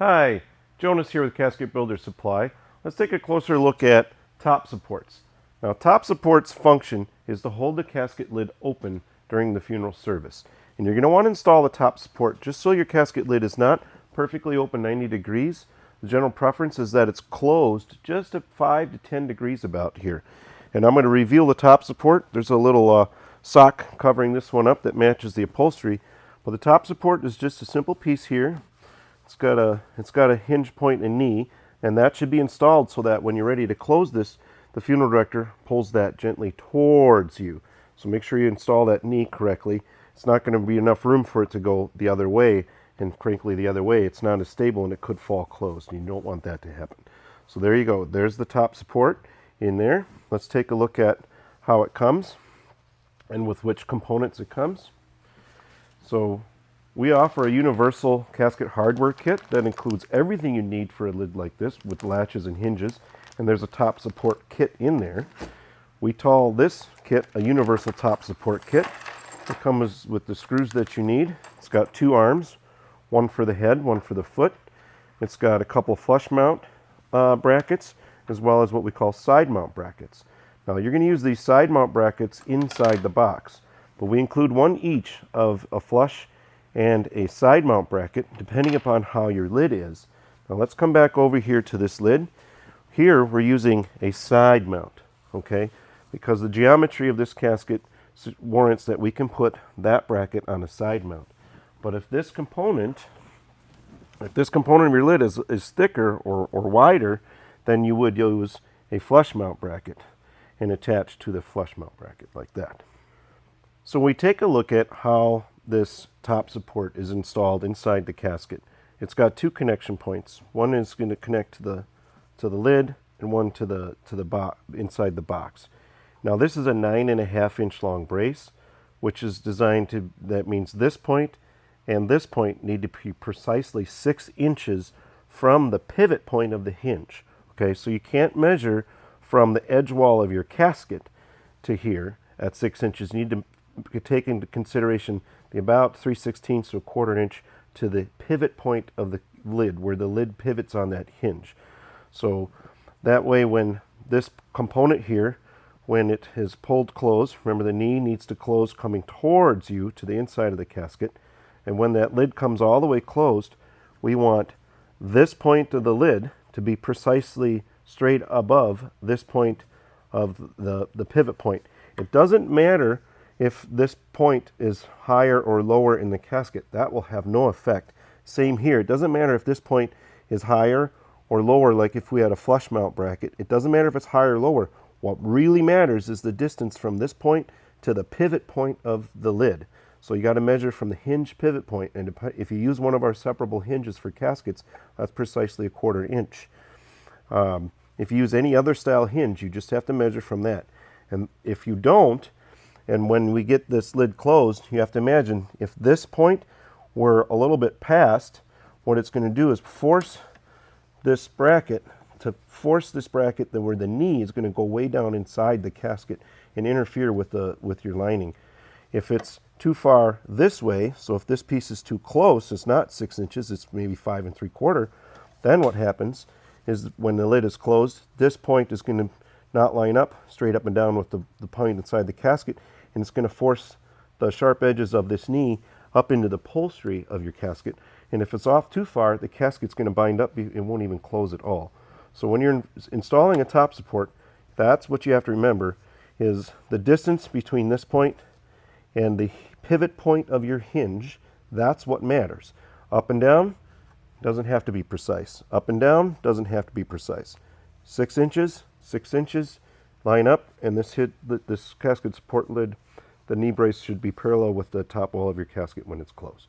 Hi, Jonas here with Casket Builder Supply. Let's take a closer look at top supports. Now, top support's function is to hold the casket lid open during the funeral service. And you're going to want to install the top support just so your casket lid is not perfectly open 90 degrees. The general preference is that it's closed just at 5 to 10 degrees about here. And I'm going to reveal the top support. There's a little sock covering this one up that matches the upholstery. But the top support is just a simple piece here. It's got a hinge point and knee, and that should be installed so that when you're ready to close this, the funeral director pulls that gently towards you. So make sure you install that knee correctly. It's not going to be enough room for it to go the other way, and frankly the other way it's not as stable and it could fall closed, and you don't want that to happen. So there you go. There's the top support in there. Let's take a look at how it comes and with which components it comes. So we offer a universal casket hardware kit that includes everything you need for a lid like this with latches and hinges, and there's a top support kit in there. We call this kit a universal top support kit. It comes with the screws that you need. It's got two arms, one for the head, one for the foot. It's got a couple flush mount brackets as well as what we call side mount brackets. Now you're going to use these side mount brackets inside the box, but we include one each of a flush and a side mount bracket depending upon how your lid is. Now let's come back over here to this lid. Here we're using a side mount, okay, because the geometry of this casket warrants that we can put that bracket on a side mount. But if this component of your lid is thicker or wider, then you would use a flush mount bracket and attach to the flush mount bracket like that. So we take a look at how this top support is installed inside the casket. It's got two connection points. One is going to connect to the lid and one to the inside the box. Now this is a 9.5 inch long brace, which is designed to, that means this point and this point need to be precisely 6 inches from the pivot point of the hinge. Okay, so you can't measure from the edge wall of your casket to here at 6 inches. You need to take into consideration the about 3/16 to 1/4 inch to the pivot point of the lid, where the lid pivots on that hinge. So that way when this component here, when it is pulled closed, remember the knee needs to close coming towards you to the inside of the casket, and when that lid comes all the way closed, we want this point of the lid to be precisely straight above this point of the pivot point. It doesn't matter if this point is higher or lower in the casket. That will have no effect. Same here. It doesn't matter if this point is higher or lower, like if we had a flush mount bracket. It doesn't matter if it's higher or lower. What really matters is the distance from this point to the pivot point of the lid. So you got to measure from the hinge pivot point, and if you use one of our separable hinges for caskets, that's precisely 1/4 inch. If you use any other style hinge, you just have to measure from that. And if you don't, and when we get this lid closed, you have to imagine if this point were a little bit past, what it's going to do is force this bracket where the knee is going to go way down inside the casket and interfere with your lining. If it's too far this way, so if this piece is too close, it's not 6 inches, it's maybe 5 3/4, then what happens is when the lid is closed, this point is going to not line up straight up and down with the point inside the casket, and it's going to force the sharp edges of this knee up into the upholstery of your casket. And if it's off too far, the casket's going to bind up, it won't even close at all. So when you're installing a top support, that's what you have to remember, is the distance between this point and the pivot point of your hinge. That's what matters. Up and down doesn't have to be precise. Up and down doesn't have to be precise. 6 inches, 6 inches, line up, and this casket support lid, the knee brace should be parallel with the top wall of your casket when it's closed.